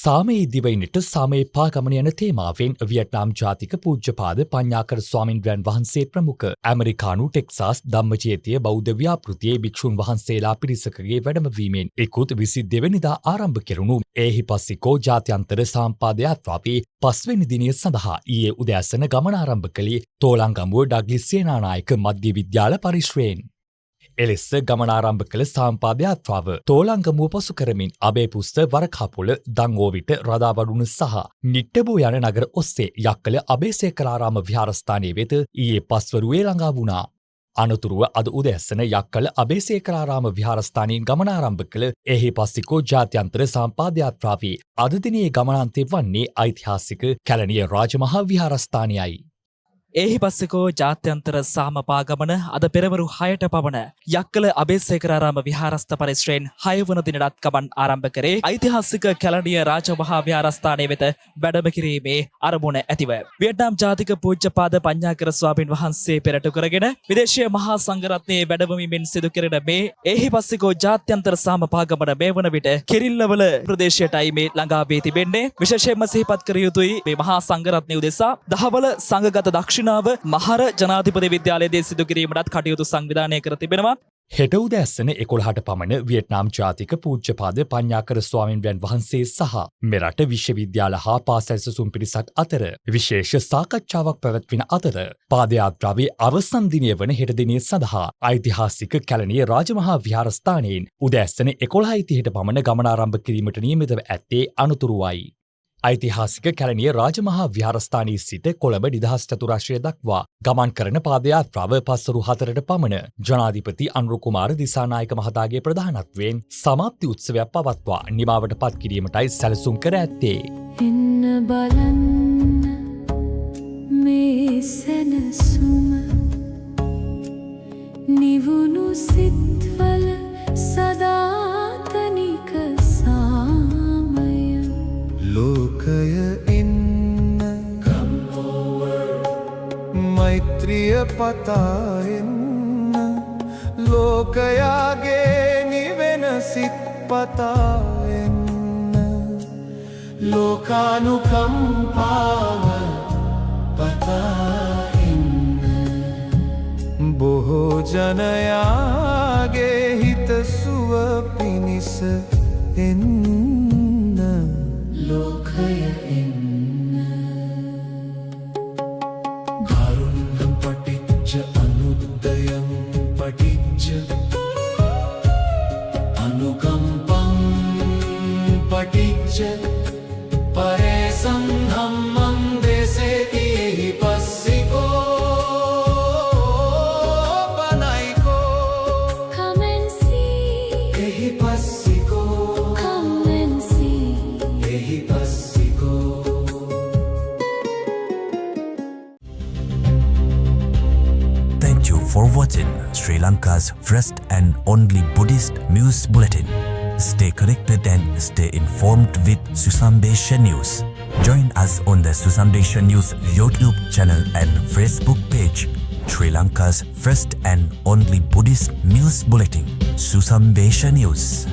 සාමයේ දිවයිනට සාමයේ පාගමන යන තේමාවෙන් වියට්නාම් ජාතික පූජ්‍යපාද පඤ්ඤාකර ස්වාමින්වයන් වහන්සේ ප්‍රමුඛ ඇමරිකානු ටෙක්සාස් ධම්මජයතිය බෞද්ධ ව්‍යාපෘතියේ භික්ෂුන් වහන්සේලා පිරිසකගේ වැඩමවීමෙන් ඉකුත් 22 වෙනිදා ආරම්භ කෙරුණු ඒහිපස්සිකෝ ජාත්‍යන්තර සම්පාද යාත්‍රාවේ 5 වෙනි දිනය සඳහා ඊයේ උදෑසන ගමන ආරම්භ කළේ තෝලංගමුව ඩග්ලිස් සේනානායක මධ්‍ය විද්‍යාල පරිශ්‍රයෙන්. එලෙස ගමන ආරම්භ කළ සම්පාද යාත්‍රාව තෝලංගමුව පසු කරමින් අබේපුස්ත වරකාපොළ දංගෝවිට රදාවඩුන සහ නිට්ටබෝ යන නගර ඔස්සේ යක්කල අබේසේකරාරාම විහාරස්ථානයේ වෙත ඊයේ පස්වරුවේ ළඟා වුණා. අනතුරුව අද උදෑසන යක්කල අබේසේකරාරාම විහාරස්ථානයෙන් ගමන ආරම්භ කළ ඒහිපස්සිකෝ ජාත්‍යන්තර සම්පාද යාත්‍රාවේ අද දිනේ ගමනාන්තය වන්නේ ඓතිහාසික කැලණිය රාජමහා විහාරස්ථානයයි. ඒහිපස්සිකෝ ජාත්‍යන්තර සාමපාගමන අද පෙරවරු 6ට පවන යක්කල අබේසේකරාරාම විහාරස්ථ පරිශ්‍රයෙන් 6 වන දිනටත් ගමන් ආරම්භ කරේ ඓතිහාසික කැලණිය රාජමහා විහාරස්ථානයේ වෙත වැඩම කිරීමේ අරමුණ ඇතිව වියට්නාම් ජාතික පූජ්‍යපාද පඤ්ඤාකර ස්වාමීන් වහන්සේ පෙරටු කරගෙන විදේශීය මහා සංඝරත්නයේ වැඩමවීමෙන් සිදු කෙරෙන මේ ඒහිපස්සිකෝ ජාත්‍යන්තර සාමපාගමන මේ වන විට කිරිල්ලවල ප්‍රදේශයටයි මේ ළඟා වී තිබෙන්නේ. විශේෂයෙන්ම සිහිපත් කර යුතුයි මේ මහා සංඝරත්නය උදෙසා දහවල සංඝගත දක්ෂිණ මහර ජනාධිපති විද්‍යාලයේදී සිදු කිරීමටත් කටයුතු සංවිධානය කර තිබෙනවා. හෙට උදෑසන 11ට පමණ වියට්නාම් ජාතික පූජ්‍යපාද පඤ්ඤාකර ස්වාමින්වයන් වහන්සේ සහ මෙරට විශ්වවිද්‍යාල හා පාසල් සුසුම් පිරිසක් අතර විශේෂ සාකච්ඡාවක් පැවැත්වෙන අතර පාදයාත්‍රාවේ අවසන් දිනය වන හෙට දිනය සඳහා ඓතිහාසික කැලණිය රාජමහා විහාරස්ථානයෙන් උදෑසන 11:30ට පමණ ගමන ආරම්භ කිරීමට නියමිතව ඇත්තේ අනුතුරුවයි. ඓතිහාසික කැලණිය රාජමහා විහාරස්ථානයේ සිට කොළඹ නිදහස් චතුරාශ්‍රය දක්වා ගමන් කරන පාදයාත්‍රාව පස්වරු 4ට පමණ ජනාධිපති අනුර කුමාර දිසානායක මහතාගේ ප්‍රධානත්වයෙන් සමාප්ති උත්සවයක් පවත්වා නිමාවට පත් කිරීමටයි සැලසුම් කර ඇත්තේ. එන්න බලන්න මේ සැනසුම නිවුණු සිත්වල සදාතනික ලෝකය එන්න මෛත්‍රිය පතා එන්න ලෝකයාගේ නිවෙන සිත් පතා එන්න ලෝකානුකම්පාව පතා එන්න බොහෝ ජනයාගේ හිතසුව පිණිස එන්න ලෝකය එන්න කාරුණ්‍යම් පටිච්ච අනුද්දයම් පටිච්ච අනුකම්පං පටිච්ච පරේසං ධම්මං දේසේති ඒහිපස්සිකෝ බනයිකෝ come and see ඒහිපස්සිකෝ come and see Thank you for watching Sri Lanka's first and only Buddhist news bulletin. Stay connected and stay informed with Susambesha News. Join us on the Susambesha News YouTube channel and Facebook page. Sri Lanka's first and only Buddhist news bulletin, Susambesha News.